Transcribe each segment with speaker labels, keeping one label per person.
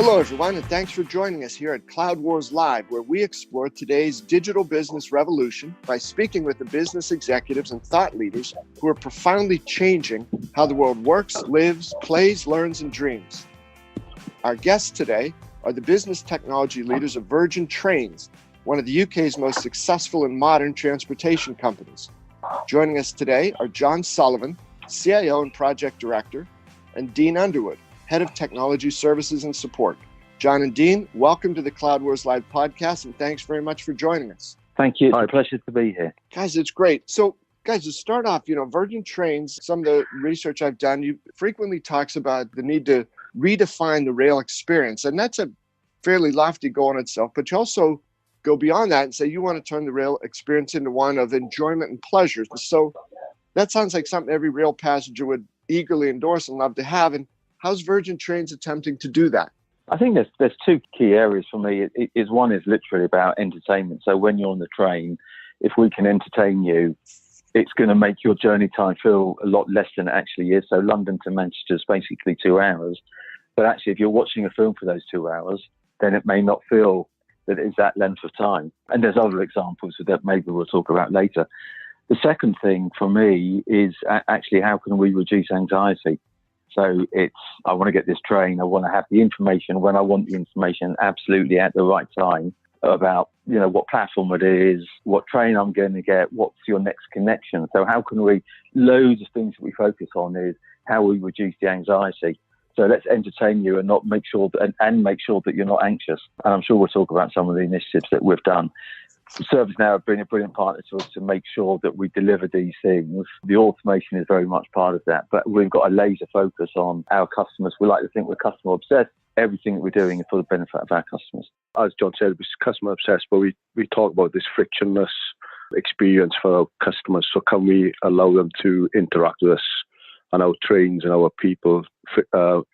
Speaker 1: Hello, everyone, and thanks for joining us here at Cloud Wars Live, where we explore today's digital business revolution by speaking with the business executives and thought leaders who are profoundly changing how the world works, lives, plays, learns, and dreams. Our guests today are the business technology leaders of Virgin Trains, one of the UK's most successful and modern transportation companies. Joining us today are John Sullivan, CIO and Project Director, and Dean Underwood, Head of Technology Services and Support. John and Dean, welcome to the Cloud Wars Live podcast, and thanks very much for joining us.
Speaker 2: Thank you. It's a pleasure to be here.
Speaker 1: Guys, it's great. So, guys, to start off, Virgin Trains, some of the research I've done, you frequently talks about the need to redefine the rail experience. And that's a fairly lofty goal in itself, but you also go beyond that and say you want to turn the rail experience into one of enjoyment and pleasure. So that sounds like something every rail passenger would eagerly endorse and love to have. And how's Virgin Trains attempting to do that?
Speaker 2: I think there's two key areas for me. One is literally about entertainment. So when you're on the train, if we can entertain you, it's going to make your journey time feel a lot less than it actually is. So London to Manchester is basically 2 hours. But actually, if you're watching a film for those 2 hours, then it may not feel that it's that length of time. And there's other examples that maybe we'll talk about later. The second thing for me is actually how can we reduce anxiety? So I want to get this train. I want to have the information when I want the information, absolutely at the right time, about, what platform it is, what train I'm going to get, what's your next connection. So how can we, loads of things that we focus on is how we reduce the anxiety. So let's entertain you and make sure that you're not anxious. And I'm sure we'll talk about some of the initiatives that we've done. ServiceNow have been a brilliant partner to us to make sure that we deliver these things. The automation is very much part of that, but we've got a laser focus on our customers. We like to think we're customer obsessed. Everything that we're doing is for the benefit of our customers.
Speaker 3: As John said, we're customer obsessed, but we talk about this frictionless experience for our customers. So can we allow them to interact with us and our trains and our people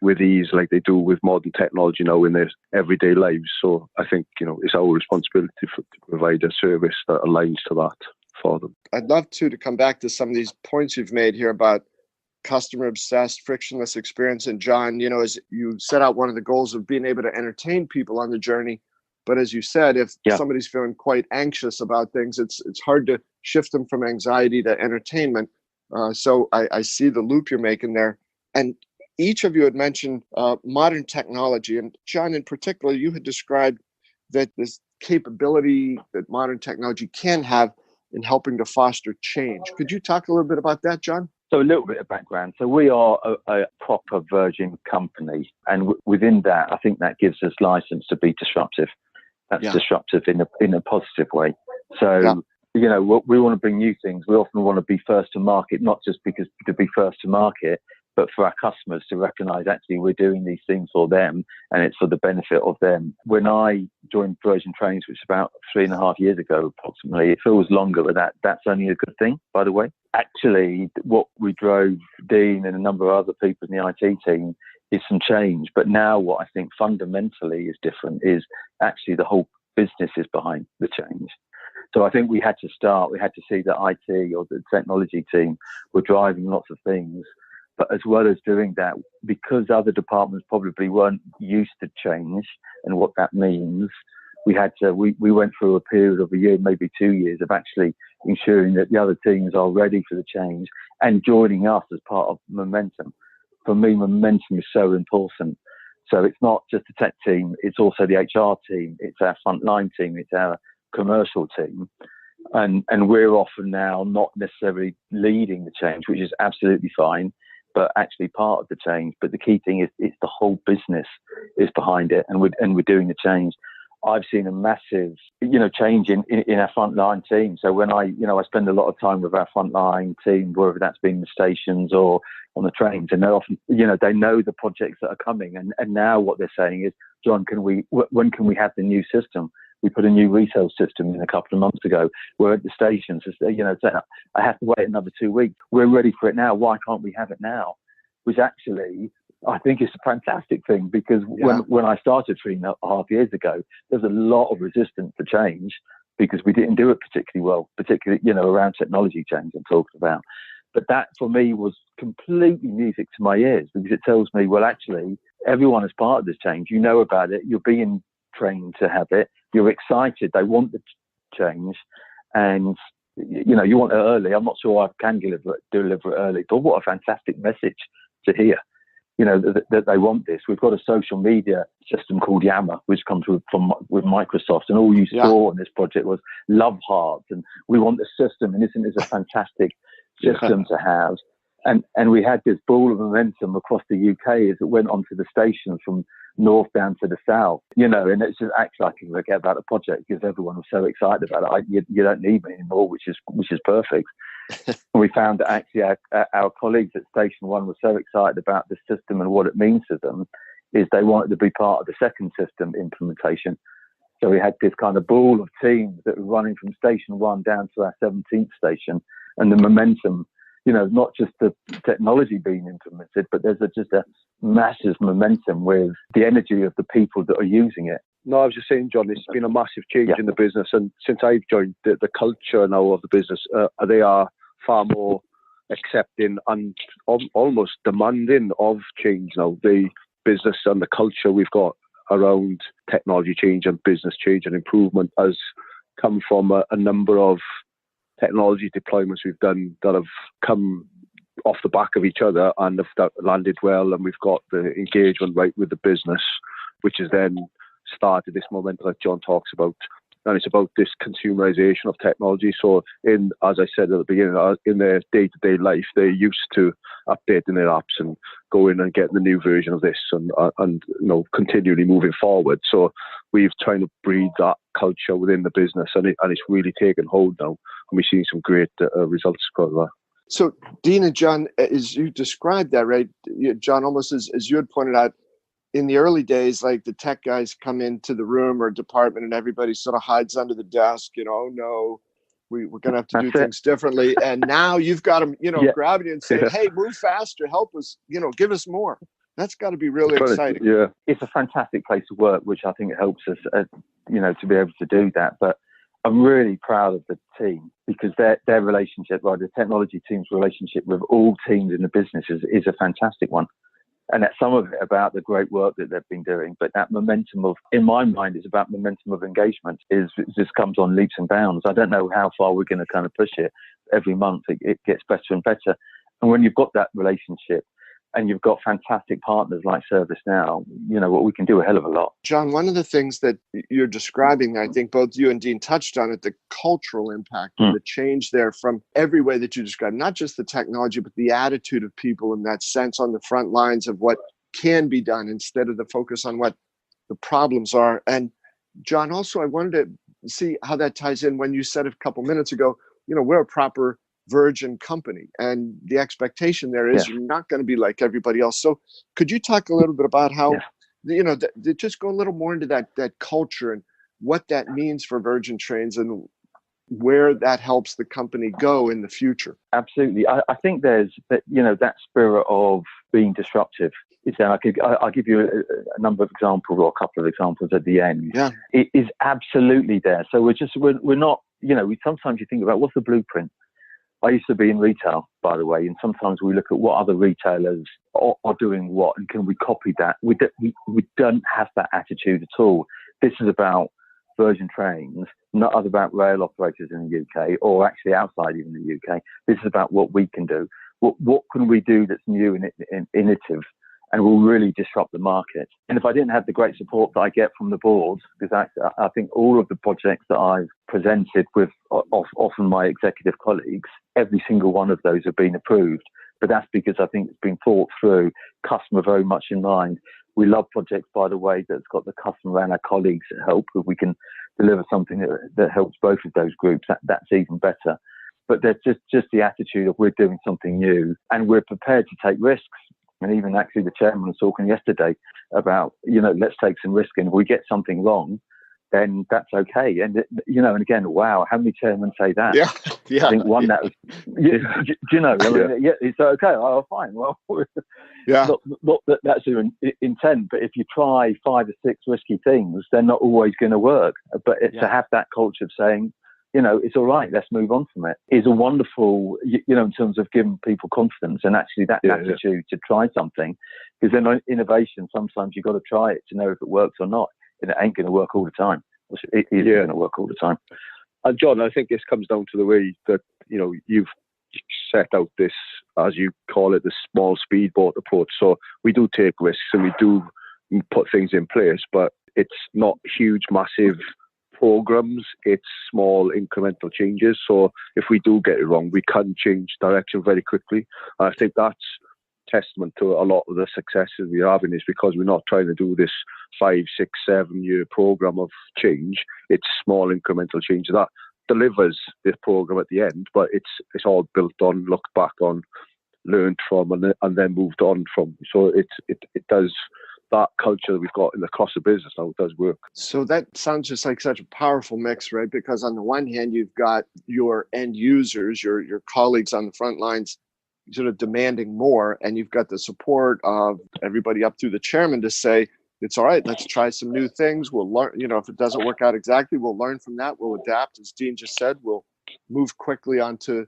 Speaker 3: with ease like they do with modern technology now in their everyday lives. So I think, it's our responsibility to provide a service that aligns to that for them.
Speaker 1: I'd love to come back to some of these points you've made here about customer obsessed, frictionless experience. And John, as you set out one of the goals of being able to entertain people on the journey. But as you said, if somebody's feeling quite anxious about things, it's hard to shift them from anxiety to entertainment. So I see the loop you're making there. And each of you had mentioned modern technology. And John, in particular, you had described that this capability that modern technology can have in helping to foster change. Could you talk a little bit about that, John?
Speaker 2: So a little bit of background. So we are a proper Virgin company. And within that, I think that gives us license to be disruptive. That's disruptive in a positive way. So we want to bring new things. We often want to be first to market, not just because to be first to market, but for our customers to recognize actually we're doing these things for them and it's for the benefit of them. When I joined Virgin Trains, which was about 3.5 years ago, approximately, it feels longer, but that's only a good thing, by the way. Actually, what we drove, Dean and a number of other people in the IT team, is some change. But now what I think fundamentally is different is actually the whole business is behind the change. So I think we had to see that IT or the technology team were driving lots of things. But as well as doing that, because other departments probably weren't used to change and what that means, we went through a period of a year, maybe 2 years, of actually ensuring that the other teams are ready for the change and joining us as part of momentum. For me, momentum is so important. So it's not just the tech team, it's also the HR team, it's our frontline team, it's our commercial team. And we're often now not necessarily leading the change, which is absolutely fine, but actually part of the change. But the key thing is it's the whole business is behind it, and we're doing the change. I've seen a massive, change in our frontline team. So when I spend a lot of time with our frontline team, whether that's been the stations or on the trains, and they're often, they know the projects that are coming. And now what they're saying is, John, when can we have the new system? We put a new retail system in a couple of months ago. We're at the stations. I have to wait another 2 weeks. We're ready for it now. Why can't we have it now? Which actually, I think is a fantastic thing, because when I started 3.5 years ago, there's a lot of resistance to change because we didn't do it particularly well, particularly, around technology change I'm talking about. But that for me was completely music to my ears, because it tells me, well, actually, everyone is part of this change. You know about it. You're being trained to have it. You're excited. They want the change, and you want it early. I'm not sure I can deliver it early, but what a fantastic message to hear. That they want this. We've got a social media system called Yammer, which comes with Microsoft, and all you saw in this project was love hearts, and we want the system, and isn't this a fantastic system to have? And we had this ball of momentum across the UK as it went onto the stations from north down to the south, and it's just actually I can forget about the project because everyone was so excited about it. You don't need me anymore, which is perfect. And we found that actually our colleagues at Station 1 were so excited about the system and what it means to them is they wanted to be part of the second system implementation. So we had this kind of ball of teams that were running from Station 1 down to our 17th station, and the momentum, not just the technology being implemented, but there's just a massive momentum with the energy of the people that are using it.
Speaker 3: No, I was just saying, John, it's been a massive change in the business. And since I've joined, the culture now of the business, they are far more accepting and almost demanding of change now. The business and the culture we've got around technology change and business change and improvement has come from a number of technology deployments we've done that have come off the back of each other and have landed well, and we've got the engagement right with the business, which has then started this momentum that John talks about. And it's about this consumerization of technology. So as I said at the beginning, in their day-to-day life, they're used to updating their apps and going and getting the new version of this and continually moving forward. So we've tried to breed that culture within the business, and it's really taken hold now. And we've seen some great results because of that.
Speaker 1: So Dean and John, as you described that, right, John, almost as you had pointed out, in the early days, like the tech guys come into the room or department and everybody sort of hides under the desk, oh no, we're going to have to do things differently. And now you've got them, grabbing you and saying, hey, move faster, help us, give us more. That's got to be really exciting.
Speaker 3: Yeah.
Speaker 2: It's a fantastic place to work, which I think helps us, to be able to do that. But I'm really proud of the team because their relationship, the technology team's relationship with all teams in the business is a fantastic one. And that's some of it about the great work that they've been doing. But that momentum in my mind, is about momentum of engagement. It just comes on leaps and bounds. I don't know how far we're going to kind of push it. Every month it gets better and better. And when you've got that relationship and you've got fantastic partners like ServiceNow, what we can do a hell of a lot.
Speaker 1: John, one of the things that you're describing, I think both you and Dean touched on it, the cultural impact and the change there from every way that you described, not just the technology, but the attitude of people in that sense on the front lines of what can be done instead of the focus on what the problems are. And John, also, I wanted to see how that ties in when you said a couple minutes ago, we're a proper Virgin company, and the expectation there is you're not going to be like everybody else. So could you talk a little bit about how, just go a little more into that culture and what that means for Virgin Trains and where that helps the company go in the future?
Speaker 2: Absolutely. I think there's that spirit of being disruptive. I'll give you a number of examples or a couple of examples at the end.
Speaker 1: Yeah.
Speaker 2: It is absolutely there. So we're not, sometimes you think about what's the blueprint. I used to be in retail, by the way, and sometimes we look at what other retailers are doing what, and can we copy that? We don't have that attitude at all. This is about Virgin Trains, not about rail operators in the UK or actually outside even the UK. This is about what we can do. What can we do that's new and innovative and will really disrupt the market? And if I didn't have the great support that I get from the board, because I think all of the projects that I've presented with often my executive colleagues, every single one of those have been approved. But that's because I think it's been thought through, customer very much in mind. We love projects, by the way, that's got the customer and our colleagues at help. If we can deliver something that helps both of those groups, that's even better. But there's just the attitude of we're doing something new and we're prepared to take risks. And even actually the chairman was talking yesterday about, let's take some risk, and if we get something wrong, then that's okay. And, and again, wow, how many chairmen say that?
Speaker 1: Yeah.
Speaker 2: I think one that was, it's okay. Oh, fine. Well, not that that's your intent, but if you try 5 or 6 risky things, they're not always going to work. But to have that culture of saying, it's all right. Let's move on from it. Is a wonderful, in terms of giving people confidence and actually that attitude to try something. Because then innovation, sometimes you've got to try it to know if it works or not. And it ain't going to work all the time. It is going to work all the time.
Speaker 3: And John, I think this comes down to the way that, you've set out this, as you call it, the small speedboat approach. So we do take risks and we do put things in place, but it's not huge, massive programs. It's small incremental changes. So if we do get it wrong, we can change direction very quickly. And I think that's testament to a lot of the successes we're having is because we're not trying to do this 5, 6, 7 year program of change. It's small incremental change that delivers this program at the end, but it's all built on, looked back on, learned from, and then moved on from. So it does, that culture that we've got across the business now, it does work.
Speaker 1: So that sounds just like such a powerful mix, right? Because on the one hand, you've got your end users, your colleagues on the front lines sort of demanding more, and you've got the support of everybody up through the chairman to say, it's all right, let's try some new things. We'll learn, if it doesn't work out exactly, we'll learn from that. We'll adapt. As Dean just said, we'll move quickly onto,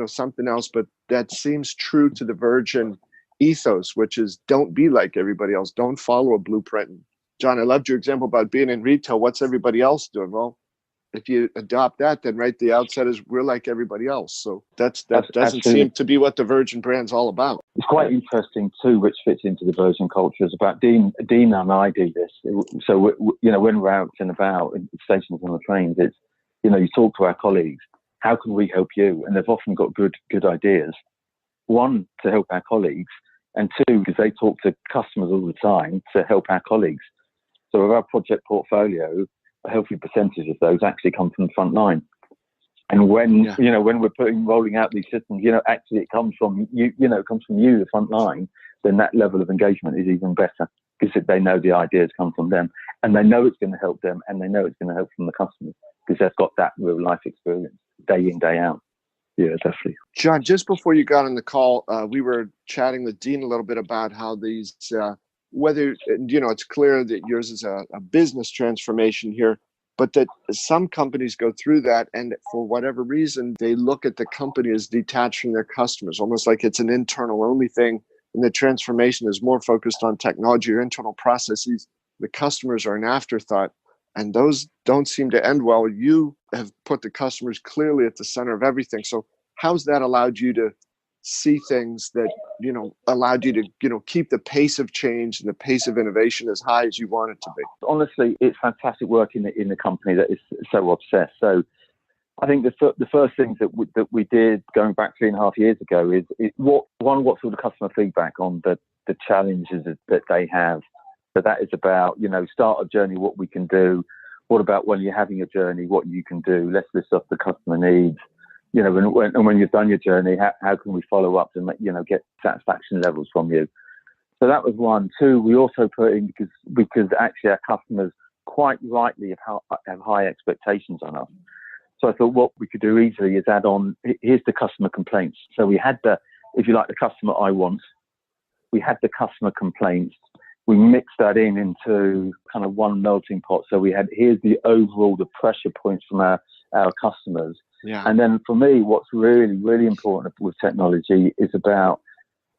Speaker 1: something else. But that seems true to the Virgin ethos, which is don't be like everybody else. Don't follow a blueprint. John, I loved your example about being in retail. What's everybody else doing? Well, if you adopt that, then right the outset is we're like everybody else. So that doesn't seem to be what the Virgin brand's all about.
Speaker 2: It's quite interesting too, which fits into the Virgin culture. Is about Dean and I do this. So when we're out and about in stations on the trains, it's you talk to our colleagues. How can we help you? And they've often got good ideas. One, to help our colleagues, and two, because they talk to customers all the time to help our colleagues. So of our project portfolio, a healthy percentage of those actually come from the front line. And when we're rolling out these systems, actually it comes from you, the front line, then that level of engagement is even better because they know the ideas come from them and they know it's going to help them and they know it's going to help from the customers because they've got that real life experience day in, day out. Yeah, definitely.
Speaker 1: John, just before you got on the call, we were chatting with Dean a little bit about how these, whether, it's clear that yours is a business transformation here, but that some companies go through that and for whatever reason, they look at the company as detached from their customers, almost like it's an internal only thing. And the transformation is more focused on technology or internal processes. The customers are an afterthought. And those don't seem to end well. You have put the customers clearly at the center of everything. So how's that allowed you to see things that, allowed you to, keep the pace of change and the pace of innovation as high as you want it to be?
Speaker 2: Honestly, it's fantastic work in the company that is so obsessed. So I think the first things that we did going back 3.5 years ago is what sort of customer feedback on the challenges that they have. So that is about, start a journey, what we can do. What about when you're having a journey, what you can do? Let's list off the customer needs. And when you've done your journey, how can we follow up to get satisfaction levels from you? So that was one. Two, we also put in because actually our customers quite rightly have high expectations on us. So I thought what we could do easily is add on, here's the customer complaints. So we had the customer I want, we had the customer complaints. We mixed that into kind of one melting pot. So we had, here's the pressure points from our customers.
Speaker 1: Yeah.
Speaker 2: And then for me, what's really, really important with technology is about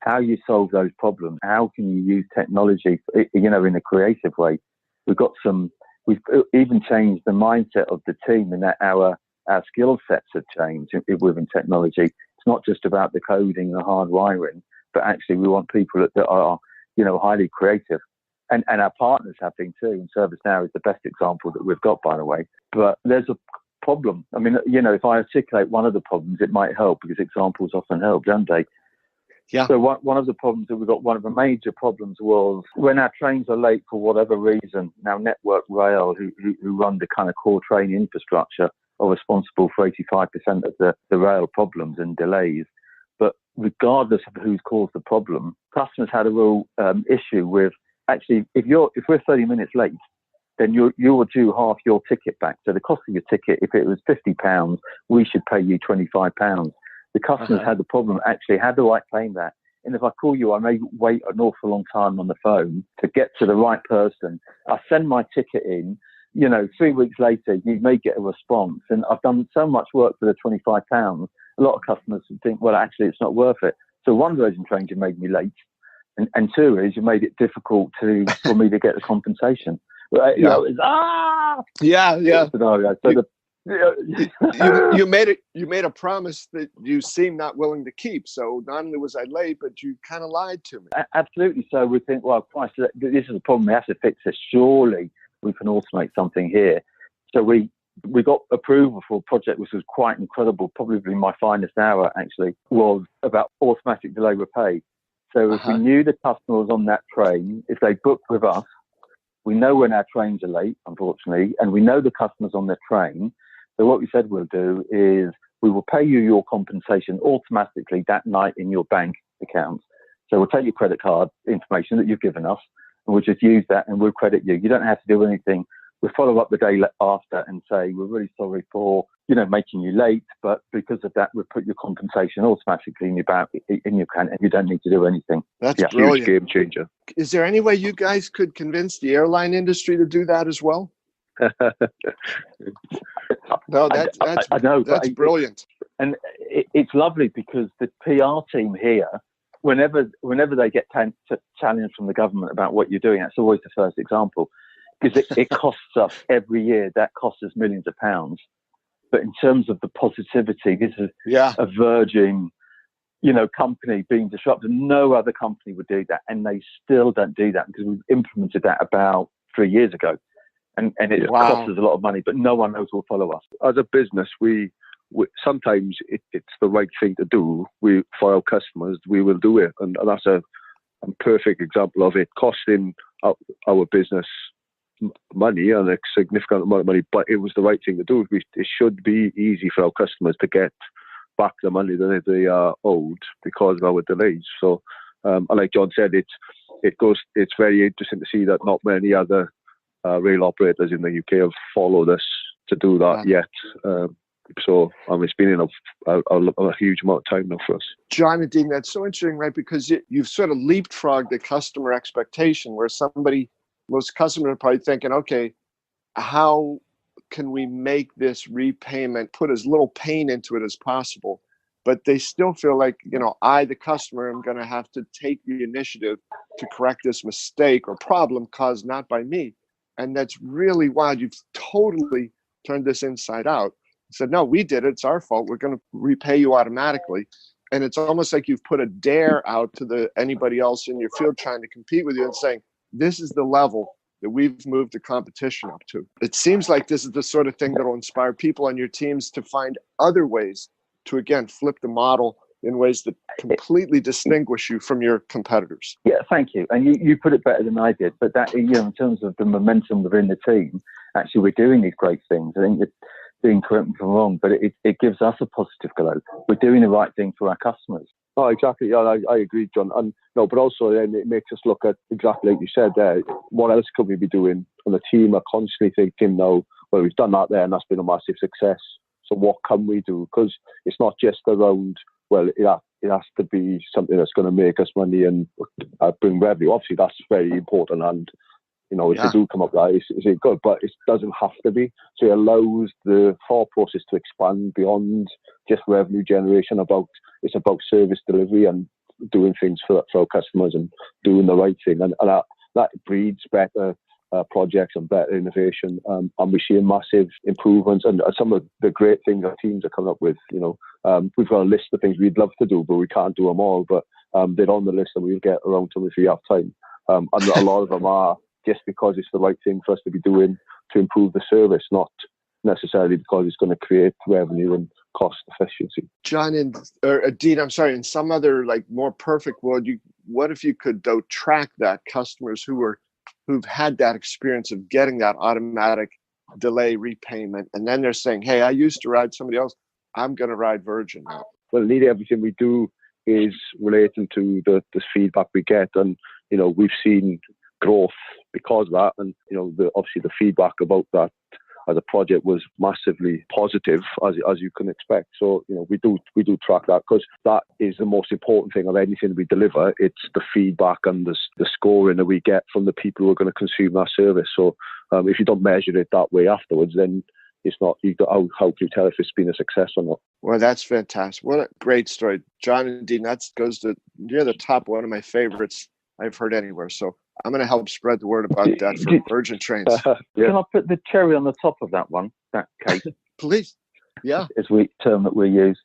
Speaker 2: how you solve those problems. How can you use technology, in a creative way? We've even changed the mindset of the team in that our skill sets have changed within technology. It's not just about the coding and the hard wiring, but actually we want people that are highly creative. And our partners have been too. And ServiceNow is the best example that we've got, by the way. But there's a problem. I mean, if I articulate one of the problems, it might help because examples often help, don't they?
Speaker 1: Yeah.
Speaker 2: So one of the problems that we've got, one of the major problems was when our trains are late for whatever reason, now Network Rail, who run the kind of core train infrastructure, are responsible for 85% of the rail problems and delays. But regardless of who's caused the problem, customers had a real issue with actually, if we're 30 minutes late, then you're due half your ticket back. So the cost of your ticket, if it was £50, we should pay you £25. The customers had the problem, actually, how do I claim that? And if I call you, I may wait an awful long time on the phone to get to the right person. I send my ticket in, 3 weeks later, you may get a response. And I've done so much work for the £25. A lot of customers think, well, actually, it's not worth it. So one version change, you made me late. And two is you made it difficult for me to get the compensation. Right?
Speaker 1: Yeah. Yeah.
Speaker 2: Scenario. So
Speaker 1: you made a promise that you seem not willing to keep. So not only was I late, but you kind of lied to me.
Speaker 2: Absolutely. So we think, well, Christ, this is a problem. We have to fix this. Surely we can automate something here. So we got approval for a project which was quite incredible. Probably my finest hour, actually, was about automatic delay repay. So if we knew the customer was on that train, if they booked with us, we know when our trains are late, unfortunately, and we know the customer's on their train. So what we said we'll do is we will pay you your compensation automatically that night in your bank account. So we'll take your credit card information that you've given us, and we'll just use that and we'll credit you. You don't have to do anything. We'll follow up the day after and say, we're really sorry for, making you late, but because of that, we'll put your compensation automatically in your account and you don't need to do anything.
Speaker 1: That's brilliant.
Speaker 3: Huge game changer.
Speaker 1: Is there any way you guys could convince the airline industry to do that as well? No, that's brilliant.
Speaker 2: And it's lovely because the PR team here, whenever they get challenged from the government about what you're doing, that's always the first example. Because it costs us every year, that costs us millions of pounds. But in terms of the positivity, this is a virgin, company being disrupted. No other company would do that. And they still don't do that because we've implemented that about 3 years ago. And it costs us a lot of money, but no one knows will follow us.
Speaker 3: As a business, we sometimes it's the right thing to do. For our customers, we will do it. And that's a perfect example of it costing our business money and a significant amount of money, but it was the right thing to do. It should be easy for our customers to get back the money that they are owed because of our delays. So, and like John said, it's very interesting to see that not many other rail operators in the UK have followed us to do that yet. So it's been in a huge amount of time now for us.
Speaker 1: John and Dean, that's so interesting, right? Because you've sort of leapfrogged the customer expectation where most customers are probably thinking, okay, how can we make this repayment, put as little pain into it as possible? But they still feel like, I, the customer, am going to have to take the initiative to correct this mistake or problem caused not by me. And that's really wild. You've totally turned this inside out. Said, no, we did it. It's our fault. We're going to repay you automatically. And it's almost like you've put a dare out to anybody else in your field trying to compete with you and saying, this is the level that we've moved the competition up to. It seems like this is the sort of thing that will inspire people on your teams to find other ways to, again, flip the model in ways that completely distinguish you from your competitors.
Speaker 2: Yeah, thank you. And you put it better than I did. But that, in terms of the momentum within the team, actually, we're doing these great things. I think it's being correct me if I'm wrong, but it gives us a positive glow. We're doing the right thing for our customers.
Speaker 3: Oh, exactly. Yeah, I agree, John. And but also then it makes us look at exactly like you said there. What else could we be doing? And the team are constantly thinking, well, we've done that there, and that's been a massive success. So what can we do? Because it's not just around. Well, it has to be something that's going to make us money and bring revenue. Obviously, that's very important, and if they do come up with that, it's good, but it doesn't have to be. So it allows the thought process to expand beyond just revenue generation. It's about service delivery and doing things for our customers and doing the right thing, and that breeds better projects and better innovation. And we're seeing massive improvements. And some of the great things our teams are coming up with. We've got a list of things we'd love to do, but we can't do them all. But they're on the list, and we'll get around to them if we have time. And a lot of them are just because it's the right thing for us to be doing to improve the service, not necessarily because it's going to create revenue and cost efficiency.
Speaker 1: John or Dean, I'm sorry, in some other more perfect world, what if you could track that customers who've had that experience of getting that automatic delay repayment, and then they're saying, hey, I used to ride somebody else, I'm going to ride Virgin now.
Speaker 3: Well, nearly everything we do is relating to the feedback we get, and we've seen growth because of that, and obviously the feedback about that as a project was massively positive, as you can expect. So, we do track that, because that is the most important thing of anything we deliver. It's the feedback and the scoring that we get from the people who are going to consume that service. So if you don't measure it that way afterwards, then it's not, how can you tell if it's been a success or not?
Speaker 1: Well, that's fantastic. What a great story. John and Dean, that goes to near the top, one of my favorites I've heard anywhere. So I'm going to help spread the word about that for Virgin Trains.
Speaker 2: Yeah. Can I put the cherry on the top of that one, that cake?
Speaker 1: Please. Yeah.
Speaker 2: Is the term that we use.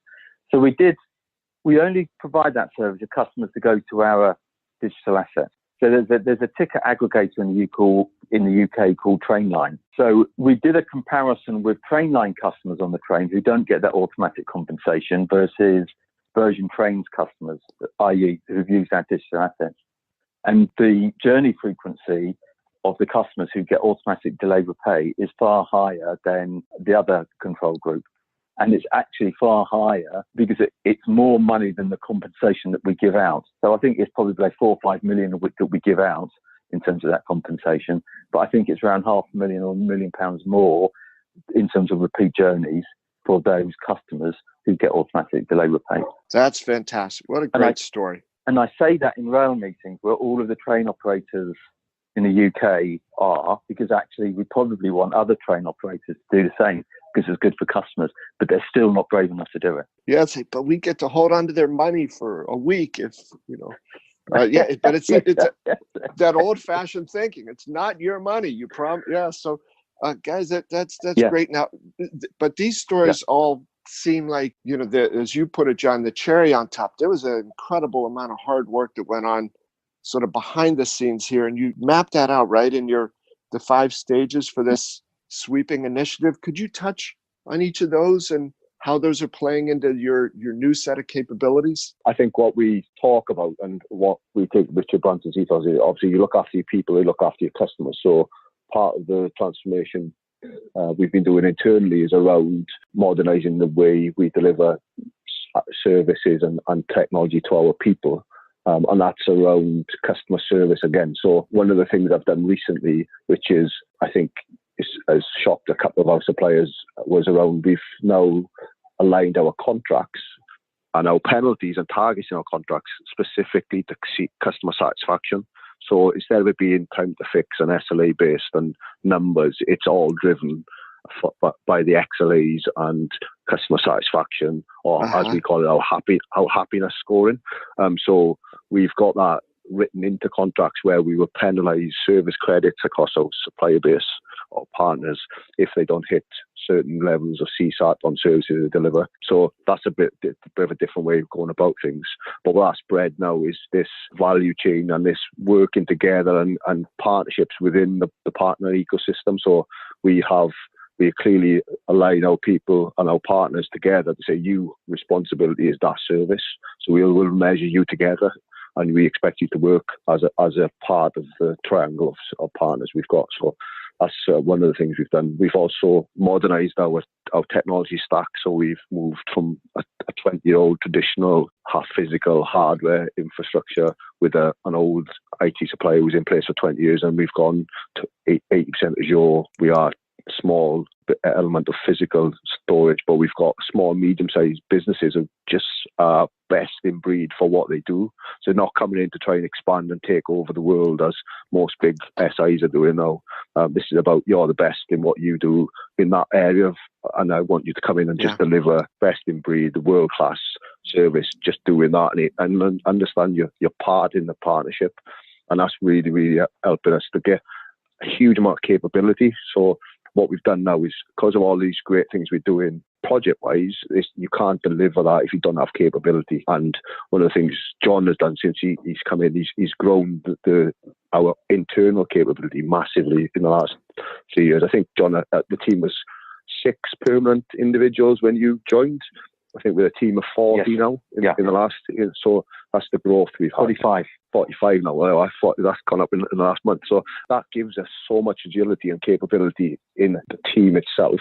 Speaker 2: So we only provide that service to customers to go to our digital assets. So there's a ticket aggregator in the UK called Trainline. So we did a comparison with Trainline customers on the trains who don't get that automatic compensation versus Virgin Trains customers, i.e. who've used our digital assets. And the journey frequency of the customers who get automatic delay repay is far higher than the other control group. And it's actually far higher because it's more money than the compensation that we give out. So I think it's probably like 4 or 5 million that we give out in terms of that compensation. But I think it's around £500,000 or £1 million more in terms of repeat journeys for those customers who get automatic delay repay.
Speaker 1: That's fantastic. What a great story.
Speaker 2: And I say that in rail meetings where all of the train operators in the UK are, because actually we probably want other train operators to do the same because it's good for customers, but they're still not brave enough to do it.
Speaker 1: Yeah, but we get to hold on to their money for a week if, but it's that old-fashioned thinking. It's not your money. You promise. Yeah. So, guys, that's great. Now, but these stories all seem like, as you put it, John, the cherry on top. There was an incredible amount of hard work that went on sort of behind the scenes here. And you mapped that out, right, in the 5 stages for this sweeping initiative. Could you touch on each of those and how those are playing into your new set of capabilities?
Speaker 3: I think what we talk about and what we take Richard Branson's ethos is, obviously you look after your people, you look after your customers. So part of the transformation we've been doing internally is around modernising the way we deliver services and technology to our people. And that's around customer service again. So one of the things I've done recently, which is, I think, has shocked a couple of our suppliers, was around we've now aligned our contracts and our penalties and targets in our contracts specifically to see customer satisfaction. So instead of it being time to fix and SLA based and numbers, it's all driven by the XLAs and customer satisfaction, or as we call it, our happiness scoring. So we've got that written into contracts where we will penalise service credits across our supplier base or partners if they don't hit certain levels of CSAT on services they deliver. So that's a bit of a different way of going about things. But what that's bred now is this value chain and this working together and partnerships within the partner ecosystem. So we clearly align our people and our partners together to say, your responsibility is that service. So we'll measure you together, and we expect you to work as a part of the triangle of partners we've got. So that's one of the things we've done. We've also modernised our technology stack. So we've moved from a 20-year-old traditional half physical hardware infrastructure with an old IT supplier who was in place for 20 years, and we've gone to 80% Azure. We are small element of physical storage, but we've got small, medium-sized businesses who just are best in breed for what they do. So they're not coming in to try and expand and take over the world as most big SIs are doing now. This is about, you're the best in what you do in that area, and I want you to come in and just deliver best in breed, world-class service, just doing that and understand your part in the partnership. And that's really, really helping us to get a huge amount of capability. So what we've done now is, because of all these great things we're doing project-wise, you can't deliver that if you don't have capability. And one of the things John has done since he's come in, he's grown our internal capability massively in the last 3 years. I think, John, the team was 6 permanent individuals when you joined. I think we're a team of 40 now in the last year. So that's the growth we've had. 45 now. Well, I thought that's gone up in the last month. So that gives us so much agility and capability in the team itself,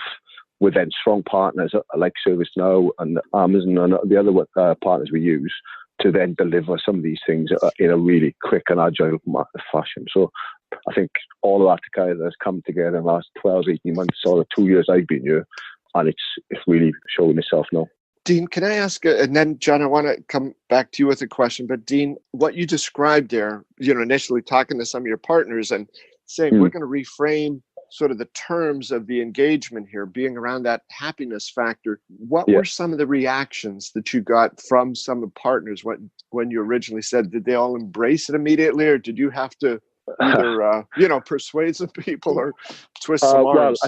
Speaker 3: with then strong partners like ServiceNow and Amazon and the other partners we use to then deliver some of these things in a really quick and agile fashion. So I think all of that together has come together in the last 12, 18 months, or the 2 years I've been here, and it's really showing itself now.
Speaker 1: Dean, can I ask, and then John, I want to come back to you with a question, but Dean, what you described there, initially talking to some of your partners and saying, we're going to reframe sort of the terms of the engagement here, being around that happiness factor. What were some of the reactions that you got from some of the partners when you originally said, did they all embrace it immediately, or did you have to either, persuade some people or twist some arms?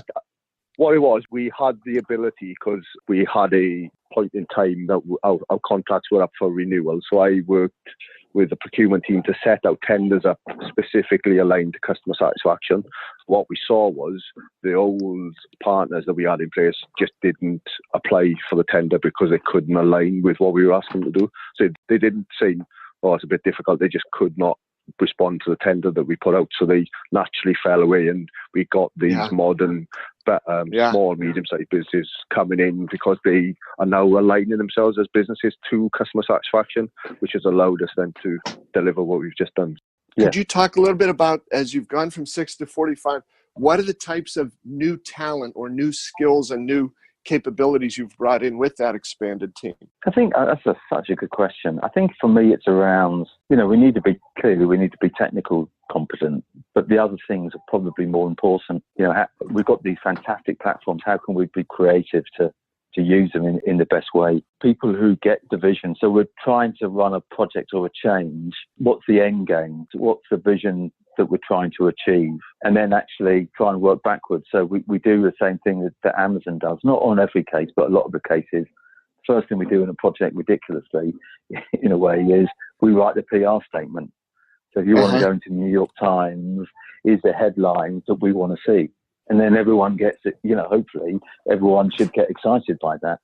Speaker 3: What it was, we had the ability, because we had a point in time that our contracts were up for renewal. So I worked with the procurement team to set out tenders up specifically aligned to customer satisfaction. What we saw was the old partners that we had in place just didn't apply for the tender because they couldn't align with what we were asking them to do. So they didn't say, oh, it's a bit difficult. They just could not respond to the tender that we put out, so they naturally fell away, and we got these modern small medium-sized businesses coming in because they are now aligning themselves as businesses to customer satisfaction, which has allowed us then to deliver what we've just done.
Speaker 1: Could you talk a little bit about, as you've gone from 6 to 45, what are the types of new talent or new skills and new capabilities you've brought in with that expanded team?
Speaker 2: I think that's such a good question. I think for me, it's around, we need to be technical competent, but the other things are probably more important. We've got these fantastic platforms. How can we be creative to use them in the best way? People who get the vision. So we're trying to run a project or a change. What's the end game? What's the vision that we're trying to achieve? And then actually try and work backwards. So we do the same thing that Amazon does, not on every case, but a lot of the cases. First thing we do in a project ridiculously, in a way, is we write the PR statement. So if you want to go into New York Times, is the headlines that we want to see. And then everyone gets it, hopefully everyone should get excited by that.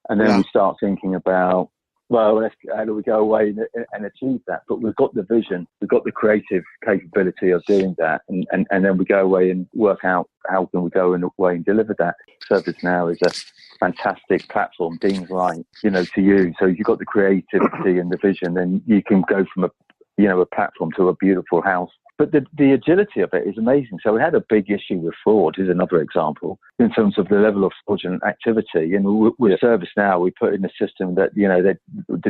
Speaker 2: And then we start thinking about, well, how do we go away and achieve that? But we've got the vision, we've got the creative capability of doing that. And then we go away and work out how can we go away and deliver that. ServiceNow is a fantastic platform, Dean's right, to use. So if you've got the creativity and the vision, then you can go from a platform to a beautiful house. But the agility of it is amazing. So we had a big issue with fraud, is another example, in terms of the level of fraudulent activity. And with ServiceNow, we put in a system that, they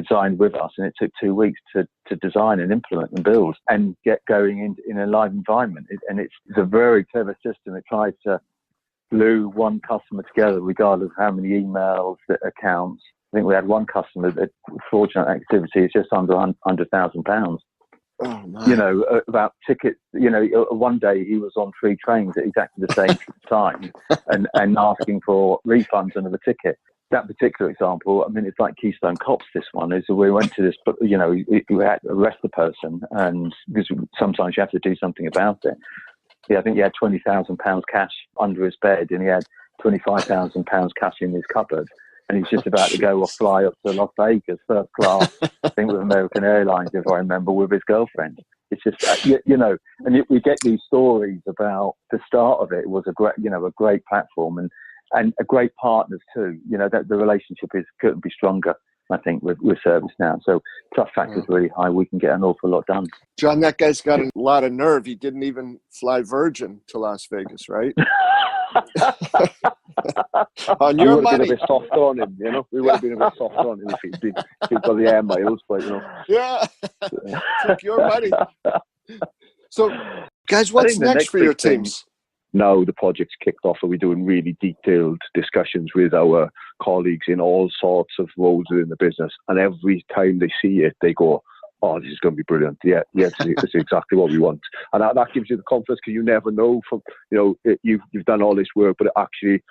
Speaker 2: designed with us, and it took 2 weeks to design and implement and build and get going in a live environment. And it's a very clever system. It tries to glue one customer together, regardless of how many emails, accounts. I think we had one customer that fraudulent activity is just under £100,000.
Speaker 1: Oh, my.
Speaker 2: About tickets. One day he was on 3 trains at exactly the same time and asking for refunds under the ticket. That particular example, it's like Keystone Cops. This one is we went to this, we had to arrest the person, and because sometimes you have to do something about it. I think he had £20,000 cash under his bed, and he had £25,000 cash in his cupboard. And he's just about to fly up to Las Vegas, first class, I think with American Airlines, if I remember, with his girlfriend. It's just, and we get these stories about the start of it. It was a great platform and a great partners too. That the relationship couldn't be stronger, I think, with ServiceNow. So trust factor is really high. We can get an awful lot done.
Speaker 1: John, that guy's got a lot of nerve. He didn't even fly Virgin to Las Vegas, right? On your money.
Speaker 3: We would have been a bit softer on him, We would have been a bit softer on him if he'd got the air miles, but
Speaker 1: Yeah, took your money. So, guys, what's next for your teams?
Speaker 3: Now the project's kicked off, and we're doing really detailed discussions with our colleagues in all sorts of roles within the business. And every time they see it, they go, oh, this is going to be brilliant. Yeah, it's exactly what we want. And that gives you the confidence, because you never know from, you've done all this work, but actually,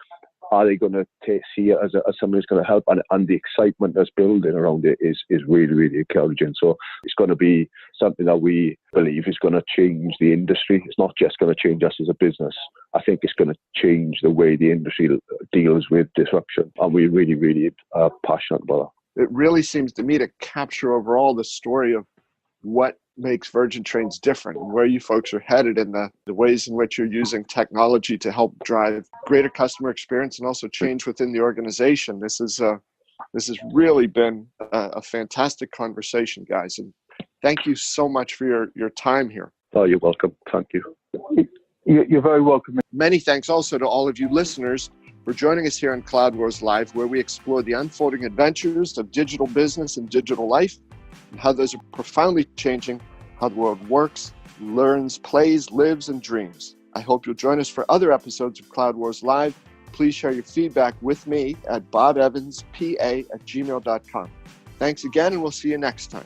Speaker 3: are they going to see it as something that's going to help? And the excitement that's building around it is really, really encouraging. So it's going to be something that we believe is going to change the industry. It's not just going to change us as a business. I think it's going to change the way the industry deals with disruption. And we really, really are passionate about that.
Speaker 1: It really seems to me to capture overall the story of what makes Virgin Trains different and where you folks are headed, and the ways in which you're using technology to help drive greater customer experience and also change within the organization. This has really been a fantastic conversation, guys. And thank you so much for your time here.
Speaker 3: Oh, you're welcome. Thank you.
Speaker 2: You're very welcome.
Speaker 1: Many thanks also to all of you listeners for joining us here on Cloud Wars Live, where we explore the unfolding adventures of digital business and digital life, and how those are profoundly changing how the world works, learns, plays, lives, and dreams. I hope you'll join us for other episodes of Cloud Wars Live. Please share your feedback with me at bobevanspa@gmail.com. Thanks again, and we'll see you next time.